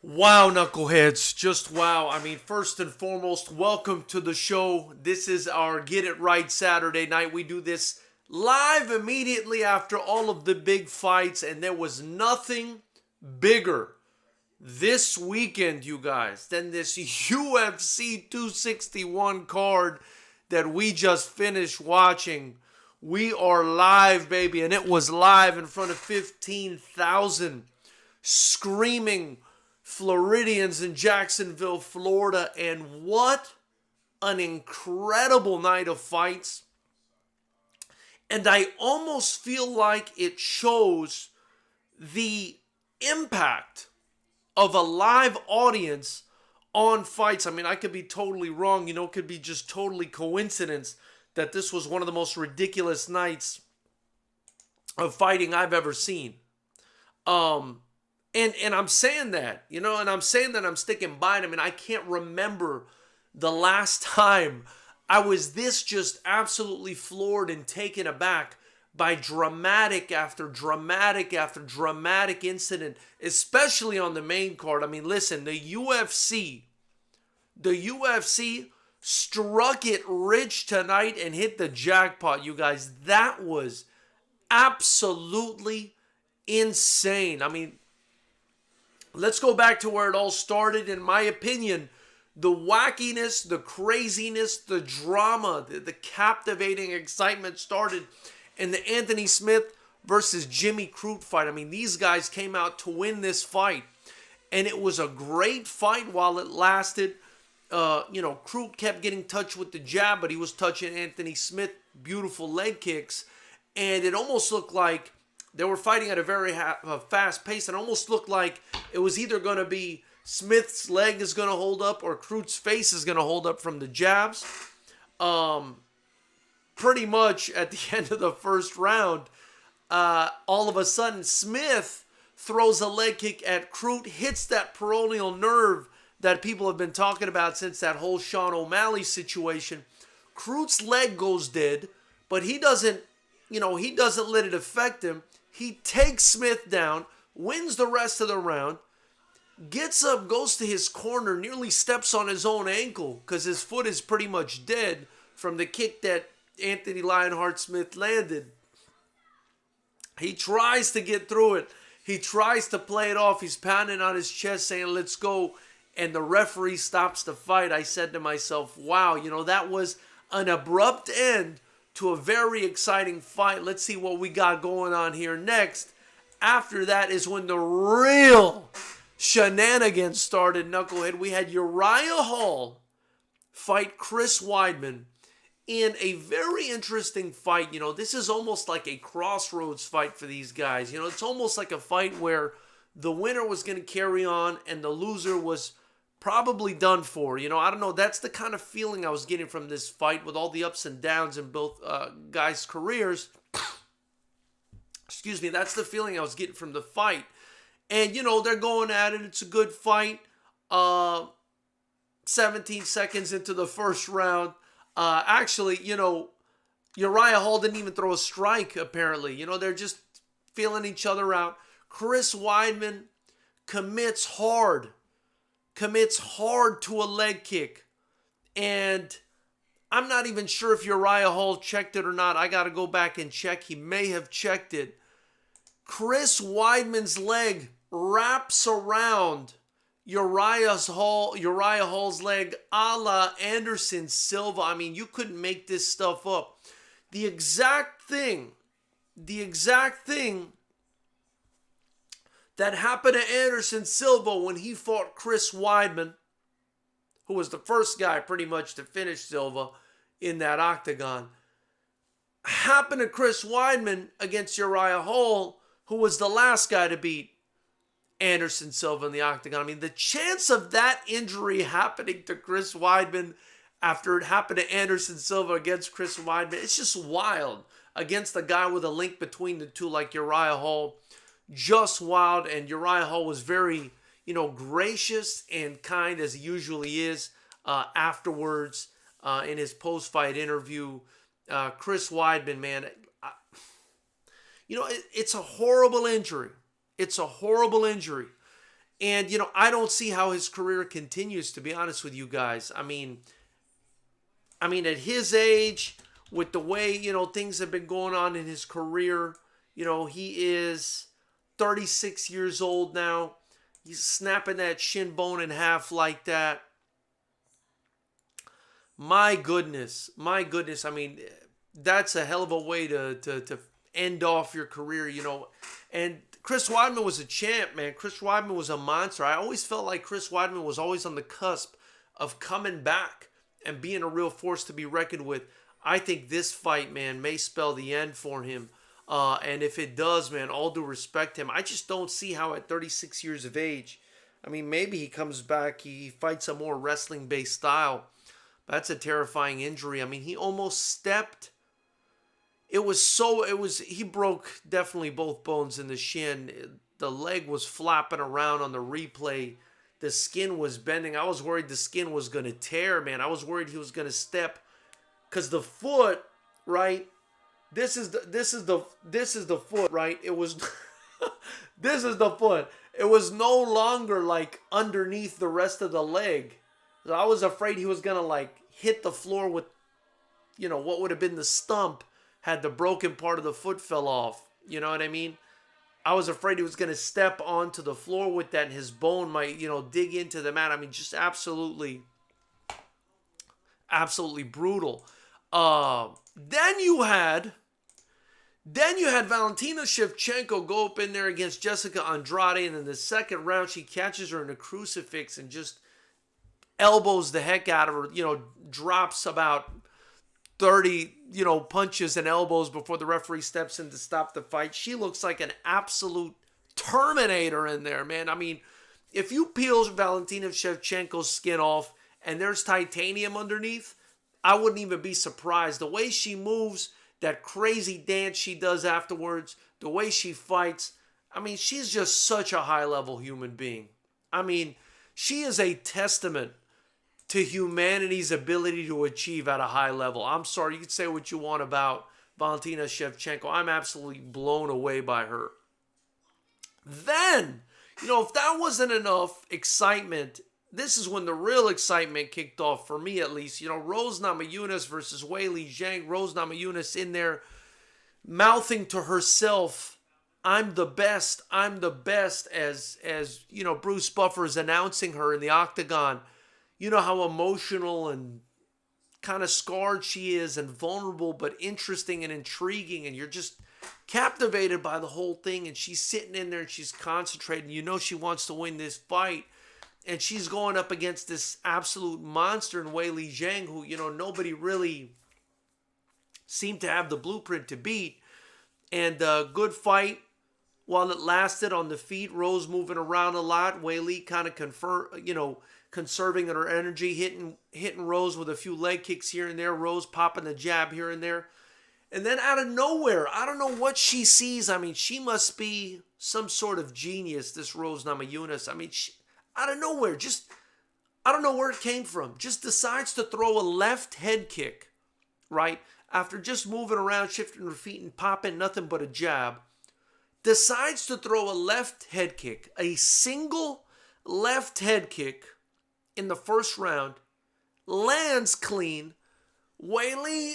Wow, knuckleheads. Just wow. I mean, first and foremost, welcome to the show. This is our Get It Right Saturday night. We do this live immediately after all of the big fights, and there was nothing bigger this weekend, you guys, than this UFC 261 card that we just finished watching. We are live, baby, and it was live in front of 15,000 screaming Floridians in Jacksonville, Florida. And what an incredible night of fights. And I almost feel like it shows the impact of a live audience on fights. I mean, I could be totally wrong. It could be just totally coincidence that this was one of the most ridiculous nights of fighting I've ever seen. And I'm saying that, and I'm saying that I'm sticking by it. I mean, I can't remember the last time I was this just absolutely floored and taken aback by dramatic after dramatic after dramatic incident, especially on the main card. I mean, listen, the UFC struck it rich tonight and hit the jackpot, you guys. That was absolutely insane. I mean, let's go back to where it all started. In my opinion, the wackiness, the craziness, the drama, the captivating excitement started in the Anthony Smith versus Jimmy Crute fight. I mean, these guys came out to win this fight, and it was a great fight while it lasted. Crute kept getting touched with the jab, but he was touching Anthony Smith, beautiful leg kicks, and it almost looked like they were fighting at a very fast pace. It almost looked like it was either going to be Smith's leg is going to hold up or Crute's face is going to hold up from the jabs. Pretty much at the end of the first round, all of a sudden Smith throws a leg kick at Crute, hits that peroneal nerve that people have been talking about since that whole Sean O'Malley situation. Crute's leg goes dead, but he doesn't let it affect him. He takes Smith down, wins the rest of the round, gets up, goes to his corner, nearly steps on his own ankle because his foot is pretty much dead from the kick that Anthony Lionheart Smith landed. He tries to get through it. He tries to play it off. He's pounding on his chest saying, "Let's go." And the referee stops the fight. I said to myself, wow, that was an abrupt end to a very exciting fight. Let's see what we got going on here next. After that is when the real shenanigans started, knucklehead. We had Uriah Hall fight Chris Weidman in a very interesting fight. This is almost like a crossroads fight for these guys. It's almost like a fight where the winner was going to carry on and the loser was probably done for. I don't know. That's the kind of feeling I was getting from this fight with all the ups and downs in both guys' careers. Excuse me. That's the feeling I was getting from the fight. And, they're going at it. It's a good fight. 17 seconds into the first round. Actually, Uriah Hall didn't even throw a strike, apparently. They're just feeling each other out. Chris Weidman commits hard to a leg kick. And I'm not even sure if Uriah Hall checked it or not. I got to go back and check. He may have checked it. Chris Weidman's leg wraps around Uriah Hall's leg a la Anderson Silva. I mean, you couldn't make this stuff up. The exact thing that happened to Anderson Silva when he fought Chris Weidman, who was the first guy pretty much to finish Silva in that octagon, happened to Chris Weidman against Uriah Hall, who was the last guy to beat Anderson Silva in the octagon. I mean, the chance of that injury happening to Chris Weidman after it happened to Anderson Silva against Chris Weidman, it's just wild. Against a guy with a link between the two like Uriah Hall, just wild. And Uriah Hall was very, gracious and kind as he usually is afterwards in his post-fight interview. Chris Weidman, man, it's a horrible injury. It's a horrible injury. And, I don't see how his career continues, to be honest with you guys. I mean, at his age, with the way, things have been going on in his career, he is 36 years old now. He's snapping that shin bone in half like that. My goodness. I mean, that's a hell of a way to end off your career, And Chris Weidman was a champ, man. Chris Weidman was a monster. I always felt like Chris Weidman was always on the cusp of coming back and being a real force to be reckoned with. I think this fight, man, may spell the end for him. And if it does, man, all due respect to him. I just don't see how at 36 years of age, I mean, maybe he comes back, he fights a more wrestling-based style. That's a terrifying injury. I mean, he almost stepped. He broke definitely both bones in the shin. The leg was flapping around on the replay. The skin was bending. I was worried the skin was going to tear, man. I was worried he was going to step. Because the foot, right? This is the foot, right? It was, this is the foot. It was no longer like underneath the rest of the leg. So I was afraid he was going to like hit the floor with, what would have been the stump had the broken part of the foot fell off. You know what I mean? I was afraid he was going to step onto the floor with that and his bone might, dig into the mat. I mean, just absolutely brutal. Then you had Valentina Shevchenko go up in there against Jessica Andrade, and in the second round, she catches her in a crucifix and just elbows the heck out of her, drops about 30, punches and elbows before the referee steps in to stop the fight. She looks like an absolute Terminator in there, man. I mean, if you peel Valentina Shevchenko's skin off and there's titanium underneath, I wouldn't even be surprised. The way she moves, that crazy dance she does afterwards, the way she fights, I mean, she's just such a high-level human being. I mean, she is a testament to humanity's ability to achieve at a high level. I'm sorry, you can say what you want about Valentina Shevchenko. I'm absolutely blown away by her. Then, if that wasn't enough excitement, this is when the real excitement kicked off, for me at least. Rose Namajunas versus Weili Zhang. Rose Namajunas in there mouthing to herself, I'm the best, as Bruce Buffer is announcing her in the octagon. You know how emotional and kind of scarred she is and vulnerable, but interesting and intriguing. And you're just captivated by the whole thing. And she's sitting in there and she's concentrating. She wants to win this fight. And she's going up against this absolute monster in Weili Zhang, who, nobody really seemed to have the blueprint to beat. And good fight while it lasted on the feet. Rose moving around a lot. Weili kind of conserving her energy, hitting Rose with a few leg kicks here and there. Rose popping the jab here and there. And then out of nowhere, I don't know what she sees. I mean, she must be some sort of genius, this Rose Namajunas. I mean, out of nowhere, I don't know where it came from. Just decides to throw a left head kick, right? After just moving around, shifting her feet and popping nothing but a jab. Decides to throw a left head kick. A single left head kick in the first round. Lands clean. Weili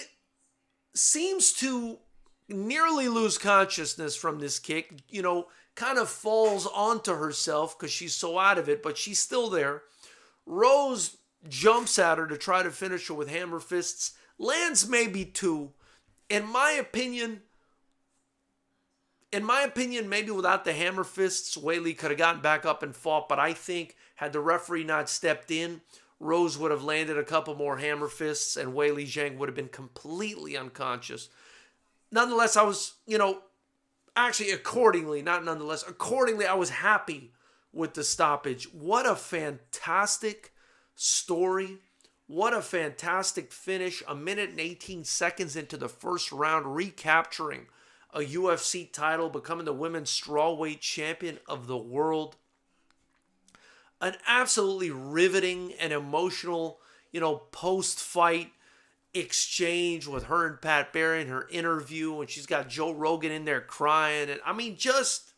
seems to nearly lose consciousness from this kick. Kind of falls onto herself because she's so out of it, but she's still there. Rose jumps at her to try to finish her with hammer fists. Lands maybe two. In my opinion, maybe without the hammer fists, Weili could have gotten back up and fought, but I think had the referee not stepped in, Rose would have landed a couple more hammer fists and Weili Zhang would have been completely unconscious. Nonetheless, I was, accordingly, I was happy with the stoppage. What a fantastic story. What a fantastic finish. 1 minute and 18 seconds into the first round, recapturing a UFC title, becoming the women's strawweight champion of the world. An absolutely riveting and emotional, post-fight exchange with her and Pat Barry in her interview, and she's got Joe Rogan in there crying. And I mean, just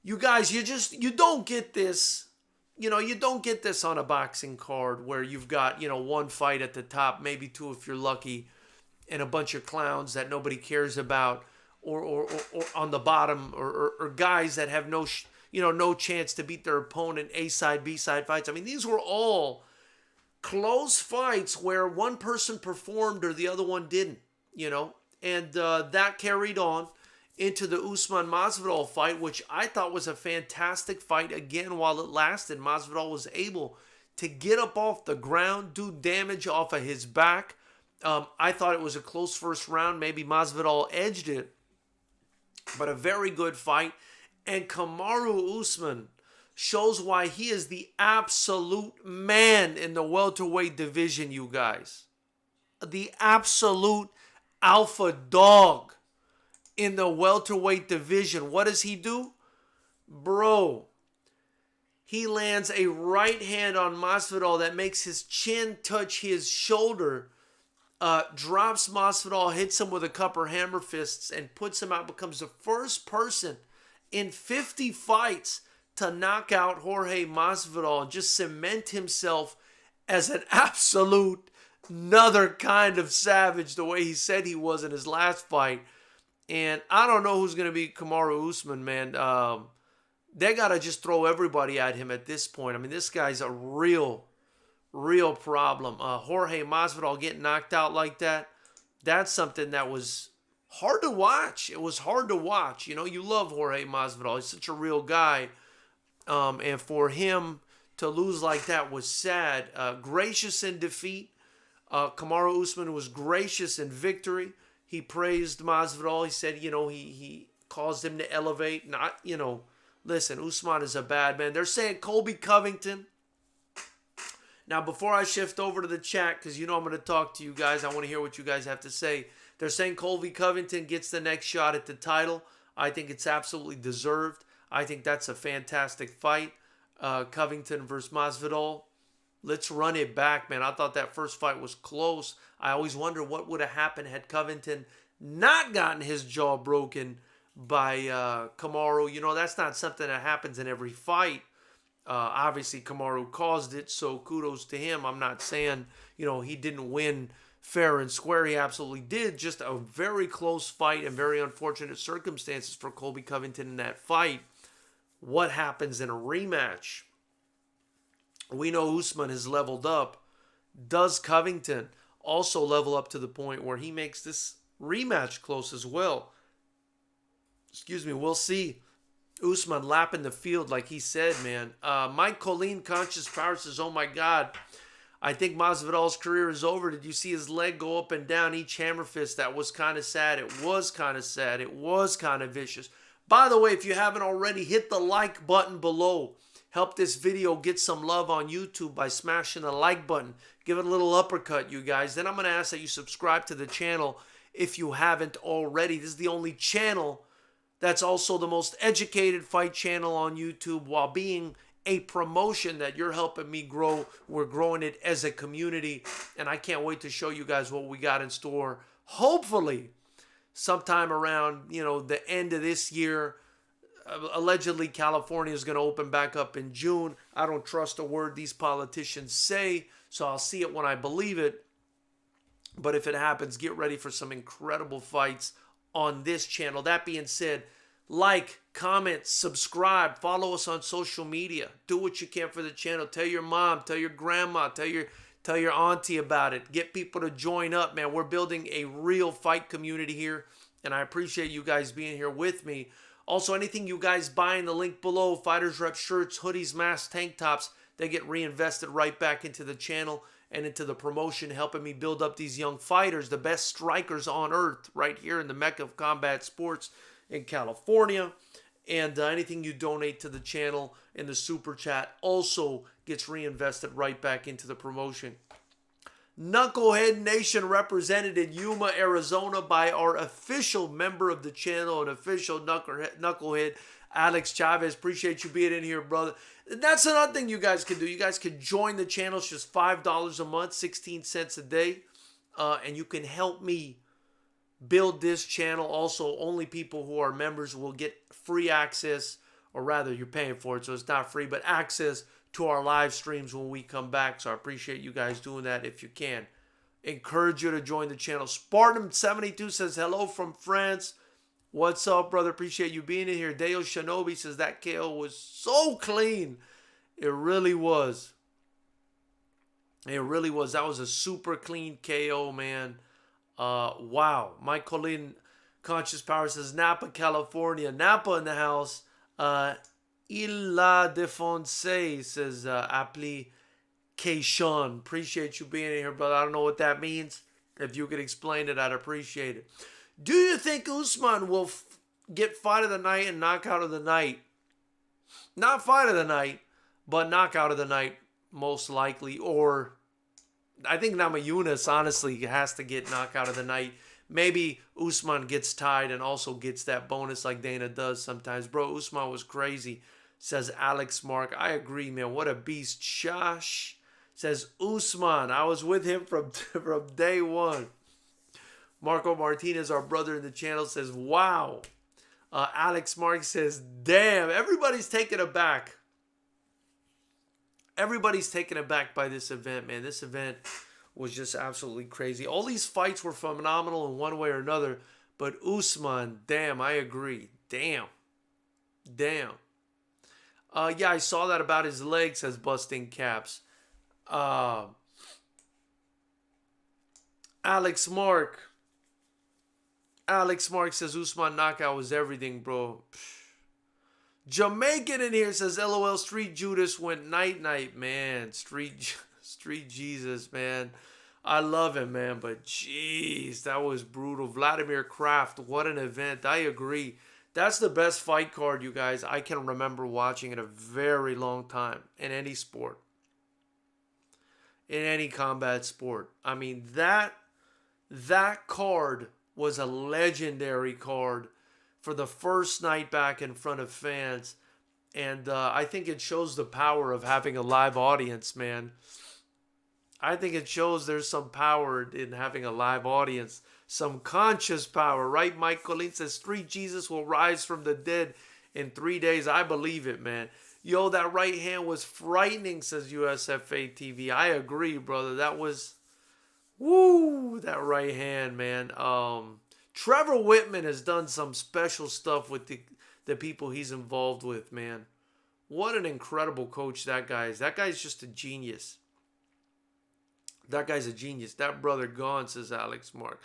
You guys, you don't get this. You don't get this on a boxing card where you've got, one fight at the top, maybe two if you're lucky, and a bunch of clowns that nobody cares about, or on the bottom, or guys that have no chance to beat their opponent, A side, B side fights. I mean, these were all close fights where one person performed or the other one didn't, and that carried on into the Usman Masvidal fight, which I thought was a fantastic fight. Again, while it lasted, Masvidal was able to get up off the ground, do damage off of his back. I thought it was a close first round. Maybe Masvidal edged it, but a very good fight. And Kamaru Usman shows why he is the absolute man in the welterweight division, you guys. The absolute alpha dog in the welterweight division. What does he do? Bro, he lands a right hand on Masvidal that makes his chin touch his shoulder, drops Masvidal, hits him with a couple hammer fists, and puts him out. Becomes the first person in 50 fights to knock out Jorge Masvidal and just cement himself as an absolute another kind of savage, the way he said he was in his last fight. And I don't know who's going to be Kamaru Usman, man. They got to just throw everybody at him at this point. I mean, this guy's a real problem. Jorge Masvidal getting knocked out like that, that's something that was hard to watch. It was hard to watch. You love Jorge Masvidal. He's such a real guy. And for him to lose like that was sad. Gracious in defeat. Kamaru Usman was gracious in victory. He praised Masvidal. He said, he caused him to elevate. Listen, Usman is a bad man. They're saying Colby Covington. Now, before I shift over to the chat, because I'm going to talk to you guys, I want to hear what you guys have to say. They're saying Colby Covington gets the next shot at the title. I think it's absolutely deserved. I think that's a fantastic fight. Covington versus Masvidal. Let's run it back, man. I thought that first fight was close. I always wonder what would have happened had Covington not gotten his jaw broken by Kamaru. That's not something that happens in every fight. Obviously, Kamaru caused it, so kudos to him. I'm not saying, he didn't win fair and square. He absolutely did. Just a very close fight and very unfortunate circumstances for Colby Covington in that fight. What happens in a rematch? We know Usman has leveled up. Does Covington also level up to the point where he makes this rematch close as well? Excuse me, we'll see. Usman lapping the field like he said, man. Mike Colleen, Conscious Power, says, oh my God, I think Masvidal's career is over. Did you see his leg go up and down each hammer fist? That was kind of sad. It was kind of sad. It was kind of vicious. By the way, if you haven't already, hit the like button below. Help this video get some love on YouTube by smashing the like button. Give it a little uppercut, you guys. Then I'm going to ask that you subscribe to the channel if you haven't already. This is the only channel that's also the most educated fight channel on YouTube, while being a promotion that you're helping me grow. We're growing it as a community, and I can't wait to show you guys what we got in store. Hopefully, sometime around, the end of this year. Allegedly, California is going to open back up in June. I don't trust a word these politicians say, so I'll see it when I believe it. But if it happens, get ready for some incredible fights on this channel. That being said, like, comment, subscribe, follow us on social media. Do what you can for the channel. Tell your mom, tell your grandma, tell your auntie about it. Get people to join up, man. We're building a real fight community here, and I appreciate you guys being here with me. Also, anything you guys buy in the link below, Fighters Rep shirts, hoodies, masks, tank tops, they get reinvested right back into the channel and into the promotion, helping me build up these young fighters, the best strikers on earth, right here in the Mecca of combat sports in California. And anything you donate to the channel in the super chat also gets reinvested right back into the promotion. Knucklehead Nation represented in Yuma, Arizona by our official member of the channel, an official knucklehead, Alex Chavez. Appreciate you being in here, brother. That's another thing you guys can do. You guys can join the channel. It's just $5 a month, 16 cents a day. And you can help me build this channel. Also, only people who are members will get free access or rather you're paying for it, so it's not free, but access to our live streams when we come back. So I appreciate you guys doing that if you can. Encourage you to join the channel. Spartan72 says hello from France. What's up, brother? Appreciate you being in here. Deo Shinobi says that KO was so clean. It really was. It really was. That was a super clean KO, man. Wow. Mike Colin, Conscious Power says Napa, California. Napa in the house. Ila Defonse says application. Appreciate you being in here, brother. I don't know what that means. If you could explain it, I'd appreciate it. Do you think Usman will get fight of the night and knockout of the night? Not fight of the night, but knockout of the night, most likely. Or I think Namajunas, honestly, has to get knockout of the night. Maybe Usman gets tied and also gets that bonus like Dana does sometimes. Bro, Usman was crazy, says Alex Mark. I agree, man. What a beast. Shash says Usman. I was with him from day one. Marco Martinez, our brother in the channel, says, wow. Alex Mark says, damn. Everybody's taken aback. Everybody's taken aback by this event, man. This event was just absolutely crazy. All these fights were phenomenal in one way or another. But Usman, damn, I agree. Damn. Yeah, I saw that about his leg, says Busting Caps. Alex Mark says Usman knockout was everything, bro. Jamaican in here says LOL Street Judas went night, man. Street Jesus, man. I love him, man, but jeez, that was brutal. Vladimir Kraft, what an event. I agree. That's the best fight card, you guys, I can remember watching in a very long time in any sport. In any combat sport. I mean, that card was a legendary card for the first night back in front of fans. And I think it shows the power of having a live audience, man. I think it shows there's some power in having a live audience. Some conscious power, right? Mike Colin says, Street Jesus will rise from the dead in 3 days. I believe it, man. Yo, that right hand was frightening, says USFA TV. I agree, brother. That was, woo, that right hand, man. Trevor Whitman has done some special stuff with the people he's involved with, man. What an incredible coach that guy is. That guy's just a genius. That guy's a genius. That brother gone, says Alex Mark.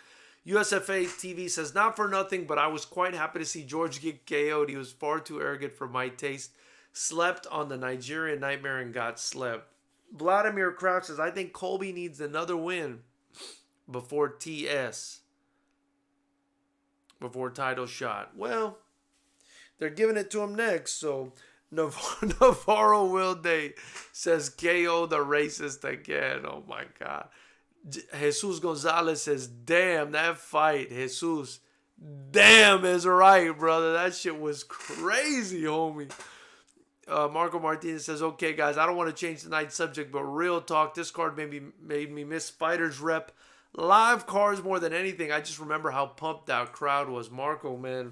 USFA TV says, not for nothing, but I was quite happy to see George get KO'd. He was far too arrogant for my taste. Slept on the Nigerian Nightmare and got slept. Vladimir Crouch says, I think Colby needs another win before TS. Before title shot. Well, they're giving it to him next, so Navarro Wilde says KO the racist again. Oh my God. Jesus Gonzalez says, damn, that fight, Jesus. Damn is right, brother. That shit was crazy, homie. Marco Martinez says, okay, guys, I don't want to change tonight's subject, but real talk, this card made me miss FightersRep live cards more than anything. I just remember how pumped that crowd was. Marco, man,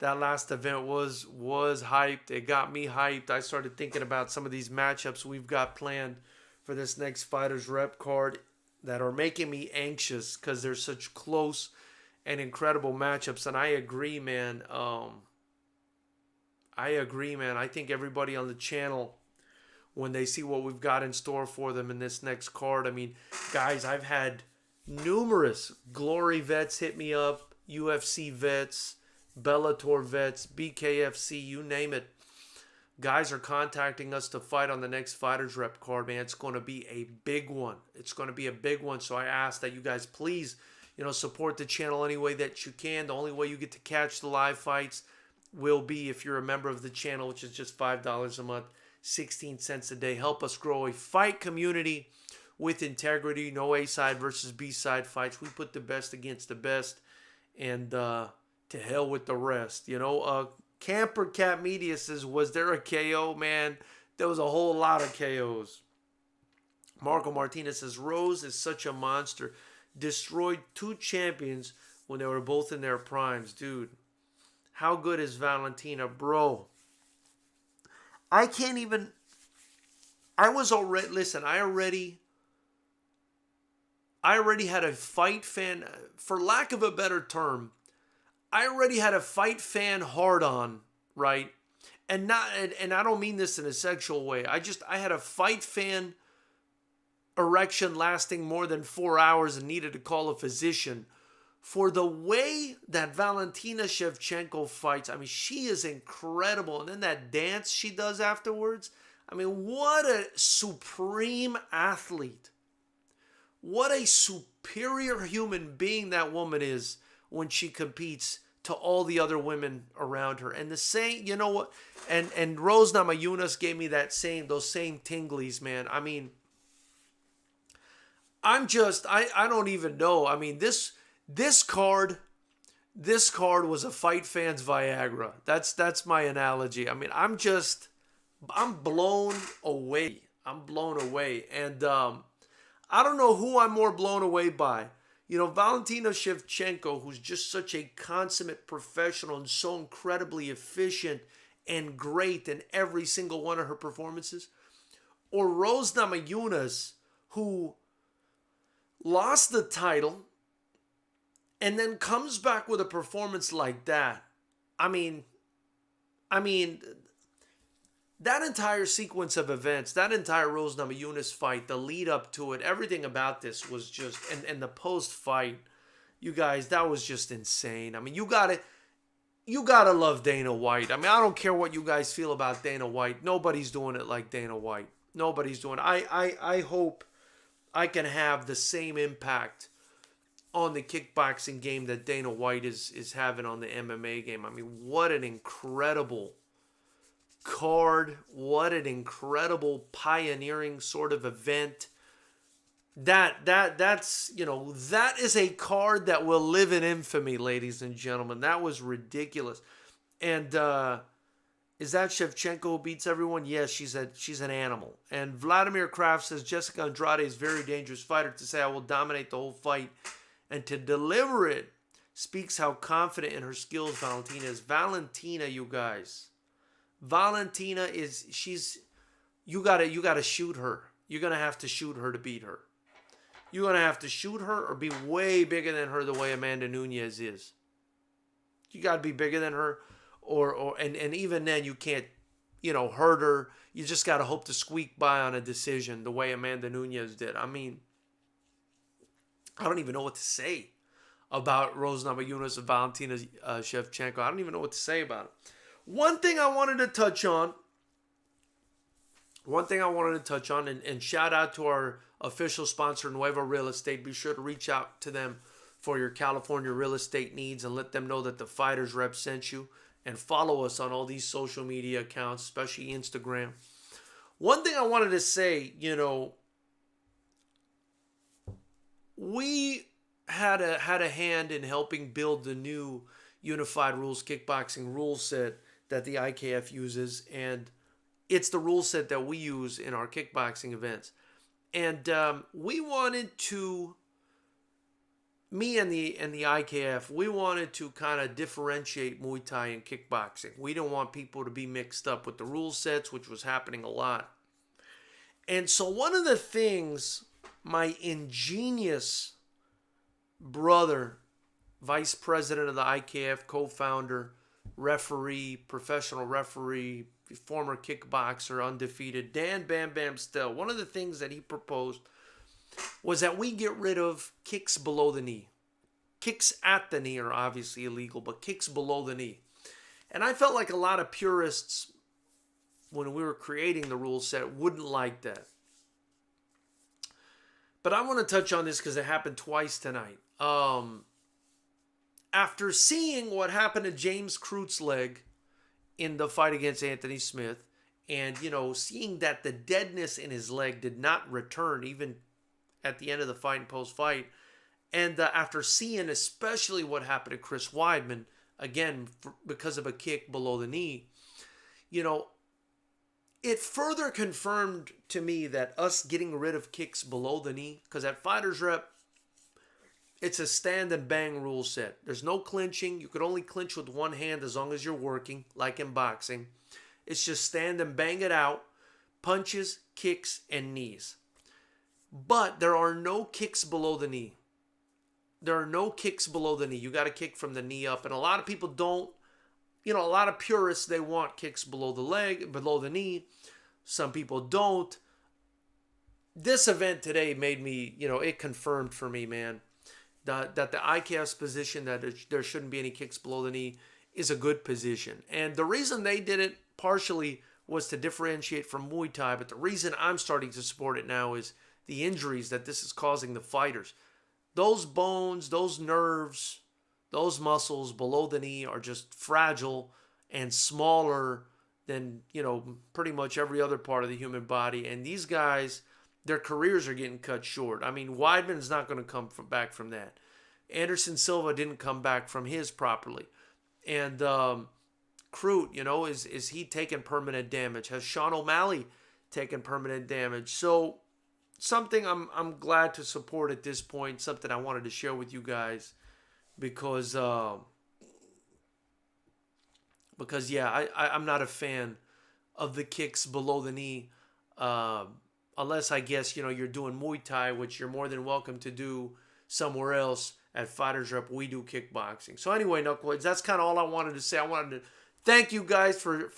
that last event was hyped. It got me hyped. I started thinking about some of these matchups we've got planned for this next FightersRep card that are making me anxious because they're such close and incredible matchups. And I agree, man. I think everybody on the channel, when they see what we've got in store for them in this next card, I mean, guys, I've had numerous Glory vets hit me up, UFC vets, Bellator vets, BKFC, you name it. Guys are contacting us to fight on the next FightersRep card, man. It's going to be a big one. It's going to be a big one. So I ask that you guys please, support the channel any way that you can. The only way you get to catch the live fights will be if you're a member of the channel, which is just $5 a month, 16 cents a day. Help us grow a fight community with integrity. No A-side versus B-side fights. We put the best against the best. And to hell with the rest. Camper Cat Media says, was there a KO? Man, there was a whole lot of KOs. Marco Martinez says, Rose is such a monster. Destroyed 2 champions when they were both in their primes. Dude, How good is Valentina, bro? I can't even. I was already. Listen, I already had a fight fan, for lack of a better term. I already had a fight fan hard on, right? And I don't mean this in a sexual way. I had a fight fan erection lasting more than 4 hours and needed to call a physician for the way that Valentina Shevchenko fights. I mean, she is incredible. And then that dance she does afterwards. I mean, what a supreme athlete. What a superior human being that woman is when she competes to all the other women around her. And the same, you know what? And Rose Namajunas gave me those same tinglies, man. I mean, I don't even know. I mean, this card was a fight fan's Viagra. That's my analogy. I mean, I'm blown away. I'm blown away. And I don't know who I'm more blown away by. You know, Valentina Shevchenko, who's just such a consummate professional and so incredibly efficient and great in every single one of her performances. Or Rose Namajunas, who lost the title and then comes back with a performance like that. I mean, that entire sequence of events, that entire Rose Namajunas fight, the lead up to it, everything about this was just, and the post fight, you guys, that was just insane. I mean, you gotta love Dana White. I mean, I don't care what you guys feel about Dana White. Nobody's doing it like Dana White. Nobody's doing it. I hope I can have the same impact on the kickboxing game that Dana White is having on the MMA game. I mean, what an incredible card. What an incredible pioneering sort of event. That's, you know, that is a card that will live in infamy, ladies and gentlemen. That was ridiculous. And is that Shevchenko who beats everyone? Yes, she's an animal. And Vladimir Kraft says Jessica Andrade is a very dangerous fighter. To say I will dominate the whole fight and to deliver it speaks how confident in her skills Valentina is. Valentina, you guys. Valentina is, you gotta shoot her. You're gonna have to shoot her to beat her. You're gonna have to shoot her or be way bigger than her the way Amanda Nunes is. You gotta be bigger than her, and even then you can't, you know, hurt her. You just gotta hope to squeak by on a decision the way Amanda Nunes did. I mean, I don't even know what to say about Rose Namajunas and Valentina Shevchenko. I don't even know what to say about it. One thing I wanted to touch on, and shout out to our official sponsor, Nuevo Real Estate. Be sure to reach out to them for your California real estate needs and let them know that the Fighters Rep sent you. And follow us on all these social media accounts, especially Instagram. One thing I wanted to say, you know, we had a hand in helping build the new Unified Rules Kickboxing rule set that the IKF uses, and it's the rule set that we use in our kickboxing events. And we wanted to, me and the IKF, we wanted to kind of differentiate Muay Thai and kickboxing. We didn't want people to be mixed up with the rule sets, which was happening a lot. And so one of the things my ingenious brother, vice president of the IKF, co-founder, referee, professional referee, former kickboxer, undefeated, Dan Bam Bam Stell, one of the things that he proposed was that we get rid of kicks below the knee. Kicks at the knee are obviously illegal, but kicks below the knee. And I felt like a lot of purists, when we were creating the rule set, wouldn't like that. But I want to touch on this because it happened twice tonight. After seeing what happened to James Cruz's leg in the fight against Anthony Smith, and, you know, seeing that the deadness in his leg did not return even at the end of the fight and post-fight, and after seeing especially what happened to Chris Weidman, again, because of a kick below the knee, you know, it further confirmed to me that us getting rid of kicks below the knee, because at Fighters Rep, It's a stand and bang rule set. There's no clinching. You could only clinch with one hand as long as you're working, like in boxing. It's just stand and bang it out. Punches, kicks, and knees. But there are no kicks below the knee. There are no kicks below the knee. You got to kick from the knee up. And a lot of people don't, a lot of purists, they want kicks below the leg, below the knee. Some people don't. This event today made me, it confirmed for me, man, that the IKF's position that there shouldn't be any kicks below the knee is a good position. And the reason they did it partially was to differentiate from Muay Thai, but the reason I'm starting to support it now is the injuries that this is causing the fighters. Those bones, those nerves, those muscles below the knee are just fragile and smaller than, pretty much every other part of the human body. And these guys, their careers are getting cut short. I mean, Weidman's not going to come back from that. Anderson Silva didn't come back from his properly. And Crute, is he taking permanent damage? Has Sean O'Malley taken permanent damage? So something I'm glad to support at this point, something I wanted to share with you guys because yeah, I'm not a fan of the kicks below the knee, unless I guess, you're doing Muay Thai, which you're more than welcome to do somewhere else. At Fighters Rep, we do kickboxing. So anyway, Knuckleheads, that's kind of all I wanted to say. I wanted to thank you guys for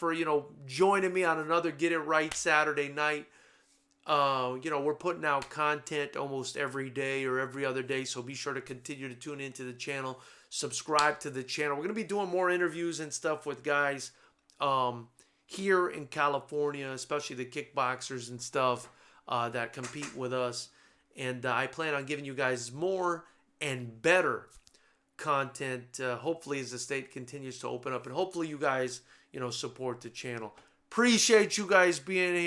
joining me on another Get It Right Saturday night. We're putting out content almost every day or every other day, so be sure to continue to tune into the channel. Subscribe to the channel. We're going to be doing more interviews and stuff with guys here in California, especially the kickboxers and stuff that compete with us. And I plan on giving you guys more and better content, hopefully as the state continues to open up. And hopefully you guys, support the channel. Appreciate you guys being here.